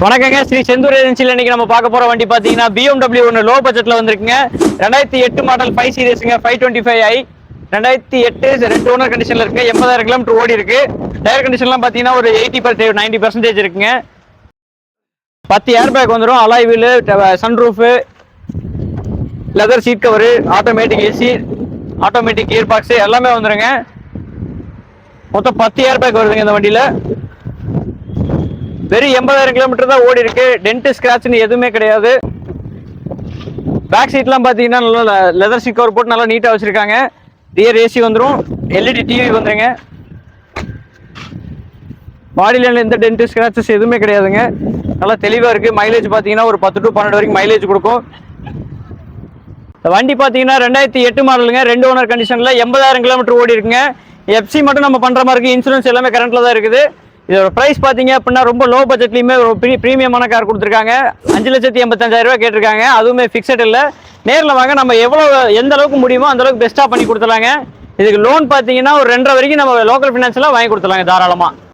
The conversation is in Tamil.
வணக்கங்க, ஸ்ரீ செந்தூர் ஏஜென்சியில் இன்னைக்கு நம்ம பார்க்க போற வண்டி பாத்தீங்கன்னா BMW ஒன்று லோ பட்ஜெட்ல வந்திருக்குங்க. 2008 மாடல் 5 சீரிஸ்ங்க, 525i 2008 ரெண்டு ஓனர் கண்டிஷன்ல இருக்கு. 80,000 கிலோமீட்டர் ஓடி இருக்கு. டயர் கண்டிஷன்லாம் பாத்தீங்கன்னா ஒரு 90% இருக்குங்க. 10 ஏர் பேக் வந்துடும், alloy wheel, sunroof, leather seat cover, automatic AC, automatic gear box எல்லாமே வந்துருங்க. மொத்தம் 10 ஏர் பேக் வருதுங்க இந்த வண்டியில. வெறும் 80,000 கிலோமீட்டர் தான் ஓடி இருக்கு. டென்ட் ஸ்கிராட்ச்னு எதுவுமே கிடையாது. பேக் சீட்லாம் பார்த்தீங்கன்னா நல்லா லெதர் சீட் கவர் போட்டு நல்லா நீட்டாக வச்சிருக்காங்க. ரியர் ஏசி வந்துடும், எல்இடி டிவி வந்துருங்க. பாடியில் எந்த டென்ட் ஸ்கிராச்சஸ் எதுவுமே கிடையாதுங்க. நல்லா தெளிவாக இருக்குது. மைலேஜ் பார்த்தீங்கன்னா ஒரு 10 to 12 வரைக்கும் மைலேஜ் கொடுக்கும். வண்டி பார்த்தீங்கன்னா 2008 மாடலுங்க, ரெண்டு ஓனர் கண்டிஷனில் 80,000 கிலோமீட்டர் ஓடி இருக்குங்க. எஃப்சி மட்டும் நம்ம பண்ணுற மாதிரி இருக்குது. இன்சூரன்ஸ் எல்லாமே கரண்ட்டில் தான் இருக்குது. இதோட ப்ரைஸ் பார்த்தீங்க அப்படின்னா ரொம்ப லோ பட்ஜெட்லையுமே ஒரு ப்ரீமியமான கார் கொடுத்துருக்காங்க. 5,85,000 ரூபா கேட்டிருக்காங்க. அதுவுமே ஃபிக்ஸட் இல்லை. நேரில் வாங்க, நம்ம எந்த அளவுக்கு முடியுமோ அந்த அளவுக்கு பெஸ்ட்டாக பண்ணி கொடுத்துலாங்க. இதுக்கு லோன் பார்த்தீங்கன்னா ஒரு 2.5 வரைக்கும் நம்ம லோக்கல் ஃபினான்ஸ்லாம் வாங்கி கொடுத்துலாங்க தாராளமாக.